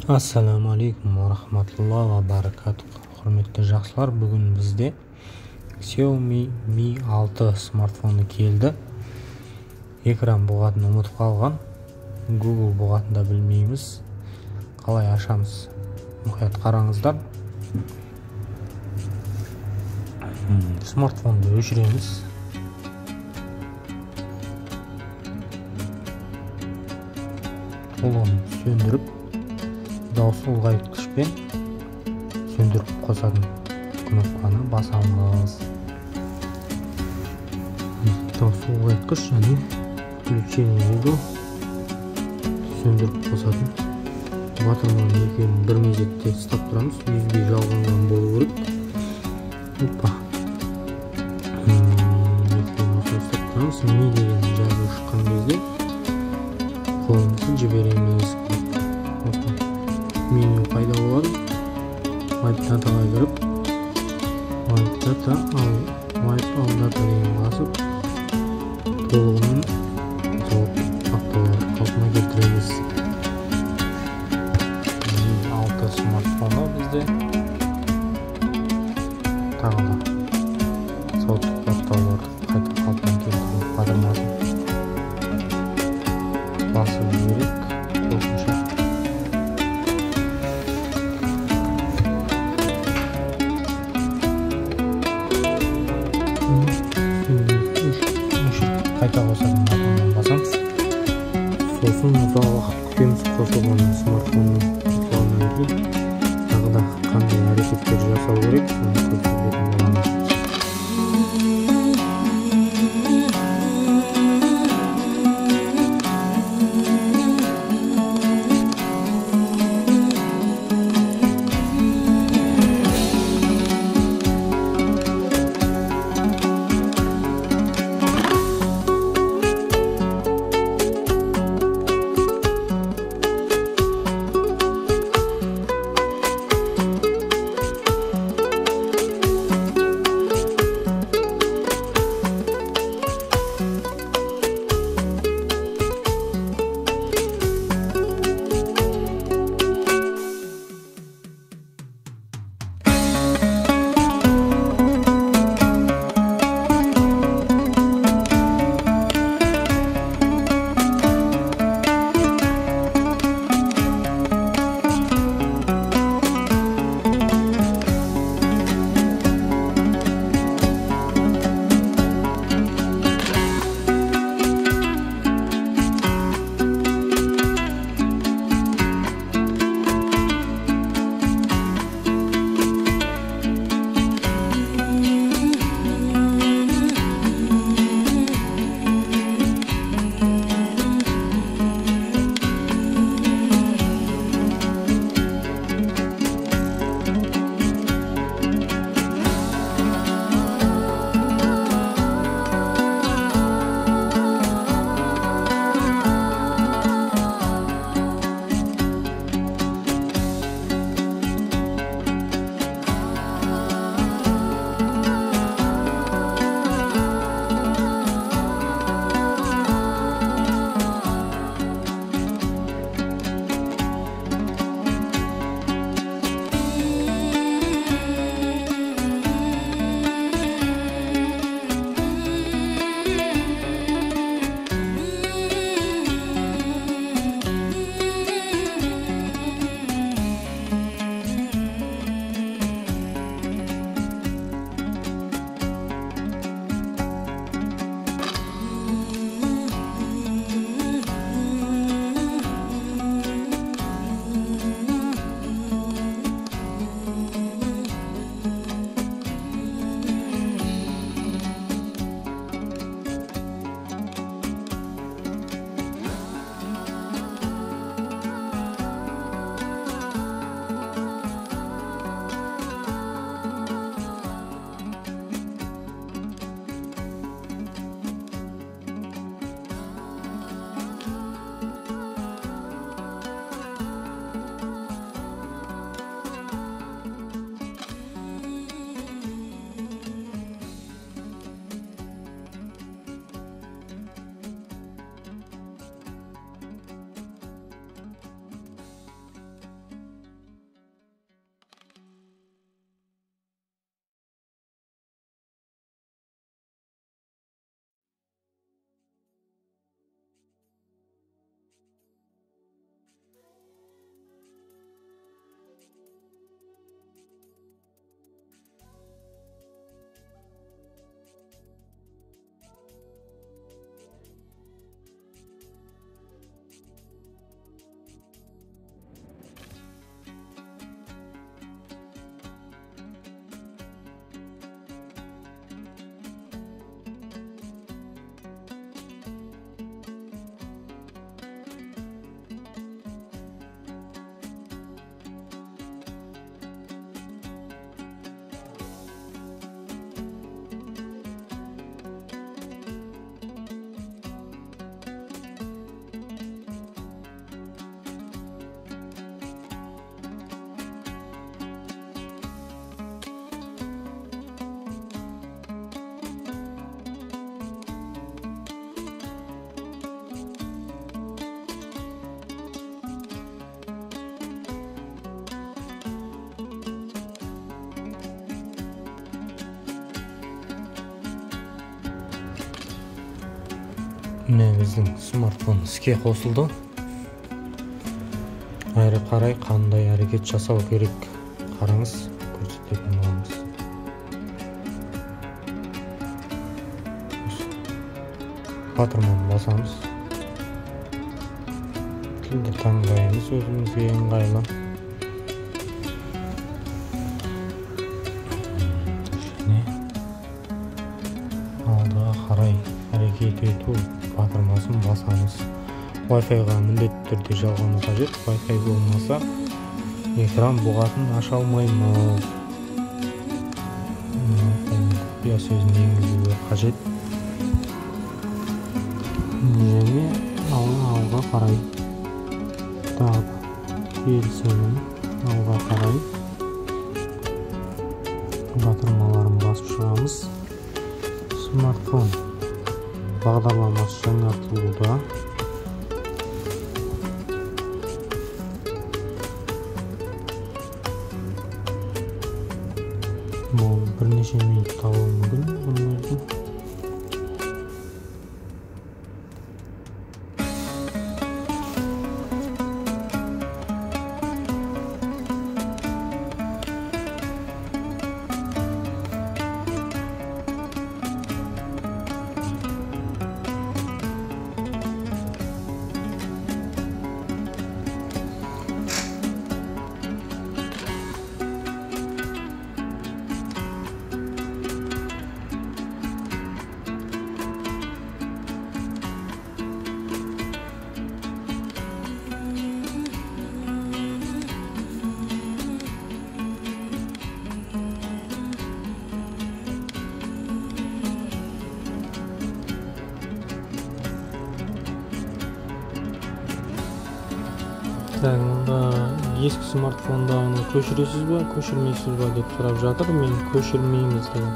Assalamu alaikum wa rahmatullohi va barakatuh. Hurmatli жақсылар, бүгін бізде Xiaomi Mi 6 смартфоны келді. Экран бұғатын ұмытып қалған, Google бұғатын да білмейміз. Қалай ашамыз? Мұқият қараңыздар. Смартфонды өшіреміз. Оны сөндіріп, дауыс ұлғайтқышпен сөндіріп қосатын кнопканы басамыз. Дауыс ұлғайтқыш және включение видео сөндіріп қосатын батырманың екеуін бір мезетте ұстап тұрамыз. Үзбей жалғанған болу керек. Опа. Екеуін осы ұстап тұрамыз. Mi деген жазу шыққан кезде қолымызды жібереміз. Меню пайда болады. Wipe Data'ға кіріп, Wipe Data, Wipe All Data деген басып, толығымен фактыларды қалпына келтіреміз. 6 смартфоны бізде. Тағы да сауаттық фактыларды қайта қалпына келтіріп батырмасын басып жіберейік. Қосымша қайта қосатын батоннан басамыз. Сосын ұзақ уақыт күтеміз қосылған смартфонның қосылғаннан кейін. Тағы да қандай әрекеттер жасау керек, соны көрсететін боламыз. Міне біздің смартфон іске қосылды. Әрі қарай қандай әрекет жасау керек қараңыз, көрсететін боламыз. Батырманы басамыз. Тілді таңдаймыз, өзімізге ыңғайлы. Және алдыға қарай әрекет ету батырмасын басамыз. Wi-Fi-ға міндетті түрде жалғану қажет. Wi-Fi болмаса экран бұғатын аша алмаймыз. Құпия сөзін енгізуге қажет. Және алға қарай келсемін, алға қарай батырмаларын басып шығамыз. Смартфон бағдарламасы жаңартылуда. Бұл бірнеше минут алуы мүмкін бұның өзі. Мұнда ескі смартфондағыны көшіресіз ба, көшірмейсіз ба деп сұрап жатыр. Мен көшірмейміз деген.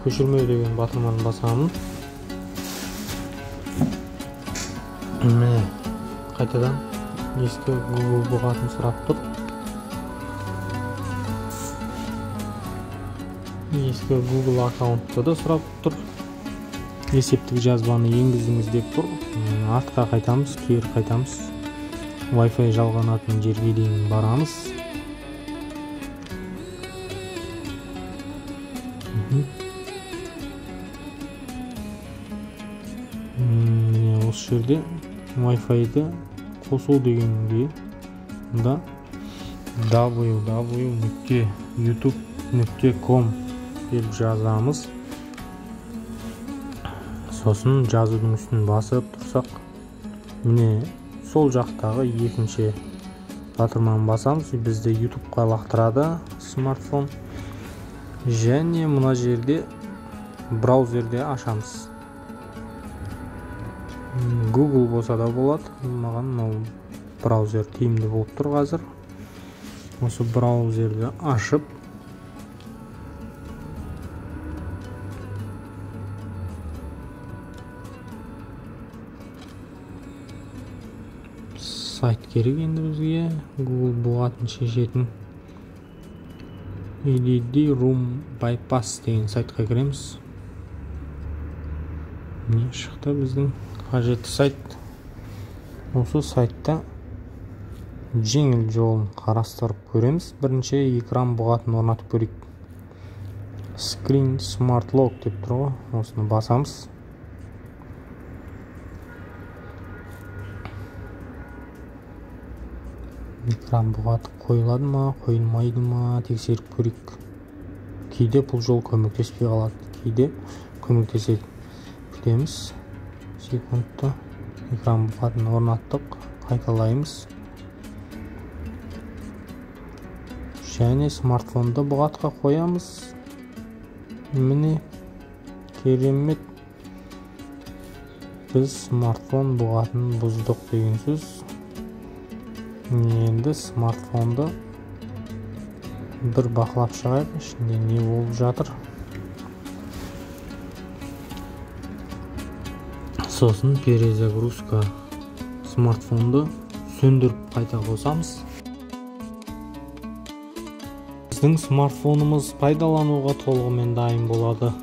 Көшірмеу деген батырманы басамын. Міне қайтадан ескі Google бұғатын сұрап тұр. Ескі Google аккаунтты да сұрап тұр. Есептік жазбаны енгіздіңіз деп тұр. Артқа қайтамыз, кері қайтамыз. Wi-Fi жалғанатын жерге дейін барамыз. Міне осы жерде Wi-Fi-ді қосу дегенге www.youtube.com деп жазамыз. Сосын жазудың үстін басып тұрсақ, міне сол жақтағы екінші батырманы басамыз. Бізді YouTube-қа лақтырады смартфон. Және мына жерде браузерде ашамыз. Google болса да болады. Маған браузер тиімді болып тұр қазір. Осы браузерді ашып сайт керек енді бізге. Google бұғатын шешетін LED Room Bypass деген сайтқа кіреміз. Не шықты біздің қажетті сайт. Осы сайтта жеңіл жолын қарастырып көреміз. Бірінші экран бұғатын орнатып көрейік. Screen Smart Lock деп тұр ғой. Осыны басамыз. Экран бұғаты қойылады ма, қойылмайды ма тексеріп көрейік. Кейде бұл жол көмектеспей қалады, кейде көмектеседі. Күтеміз. Секундта экран бұғатын орнаттық, қайталаймыз. Және смартфонды бұғатқа қоямыз. Міне керемет. Біз смартфон бұғатын бұздық деген сөз. Енді смартфонды бір бақылап шығайық, ішінде не болып жатыр. Сосын перезагрузка. Смартфонды сөндіріп қайта қосамыз. Біздің смартфонымыз пайдалануға толығымен дайын болады.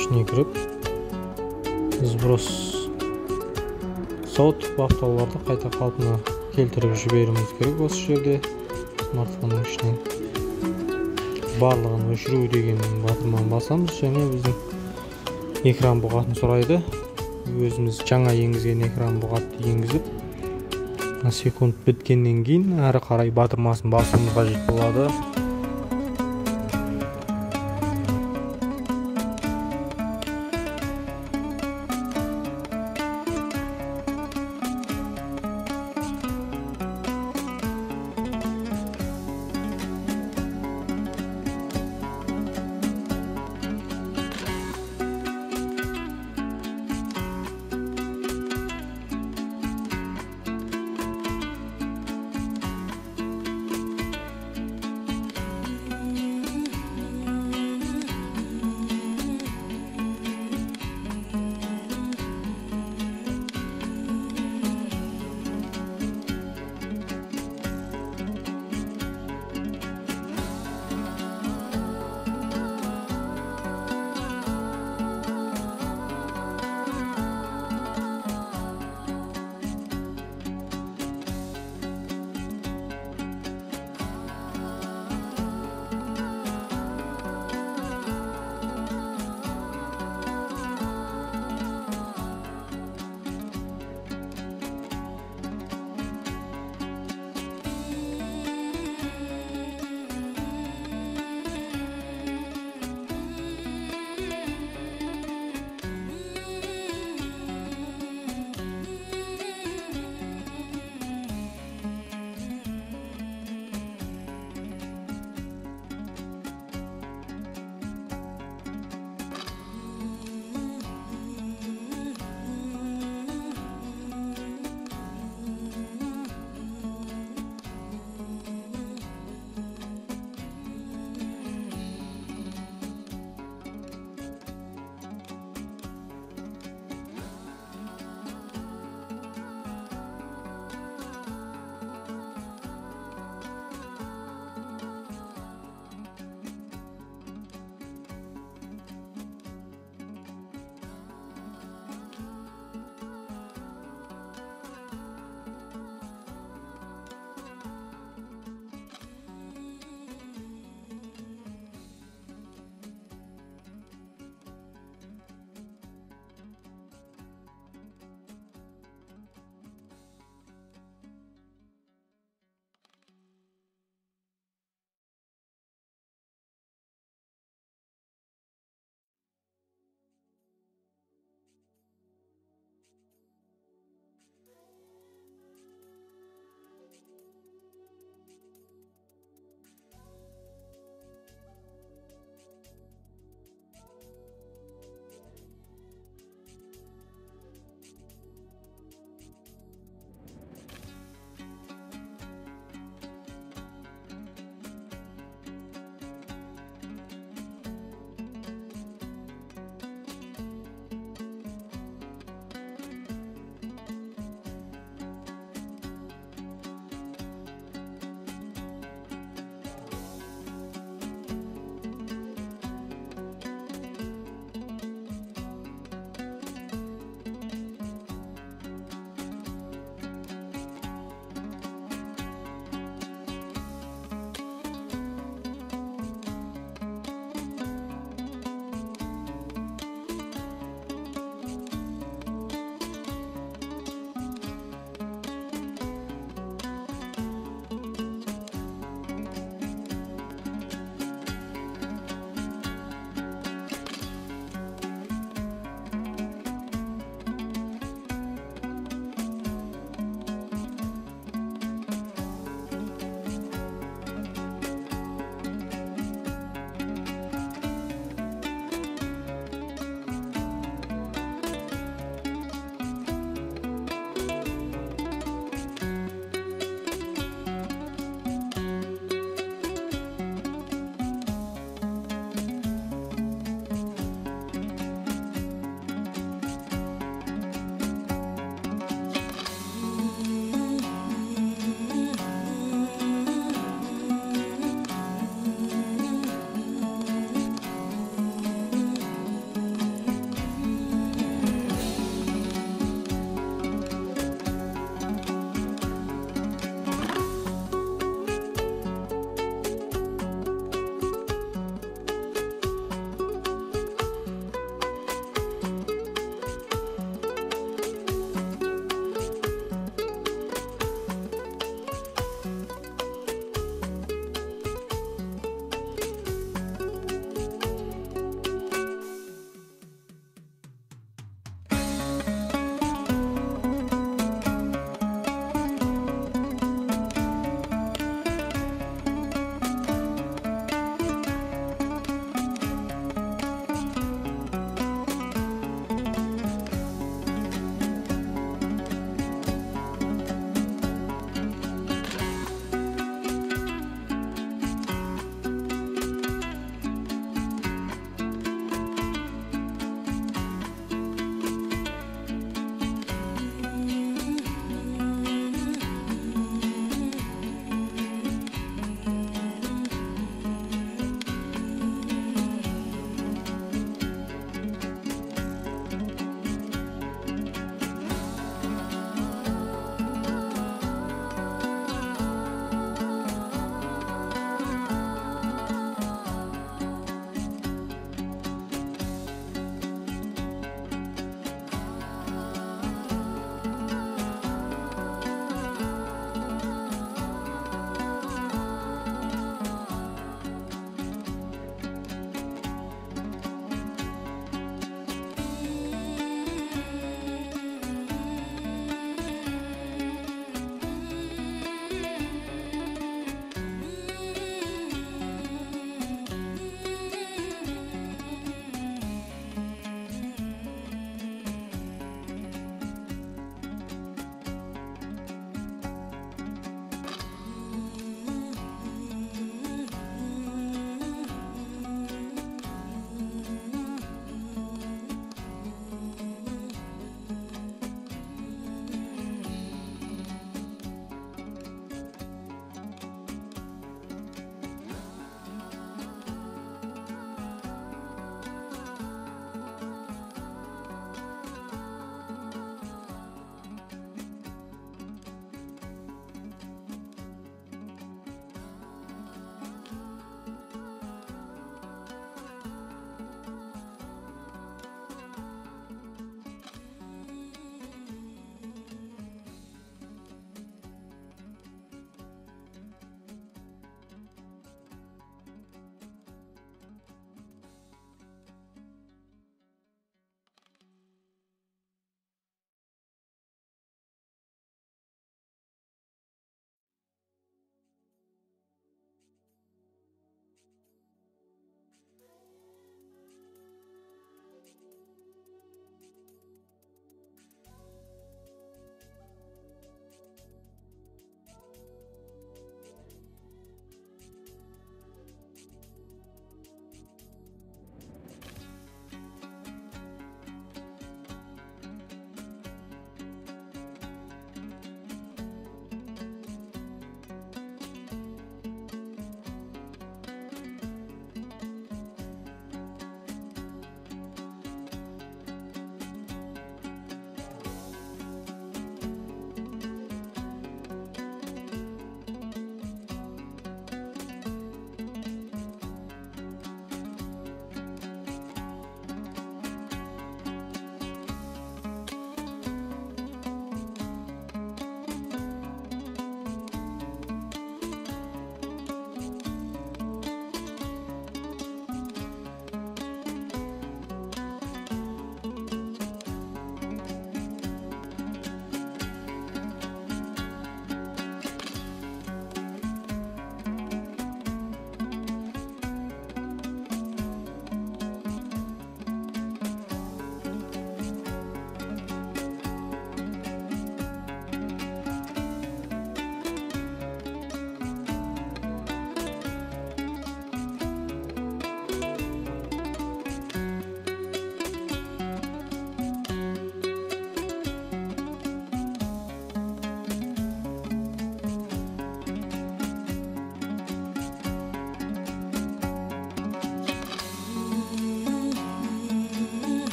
ішіне кіріп сброс сот баптауларды қайта қалпына келтіріп жіберуіміз керек. Осы жерде смартфонның ішінен барлығын өшіру деген батырманы басамыз және біздің экран бұғатын сұрайды. Өзіміз жаңа енгізген экран бұғатты енгізіп, секунд біткеннен кейін әрі қарай батырмасын басуымыз қажет болады.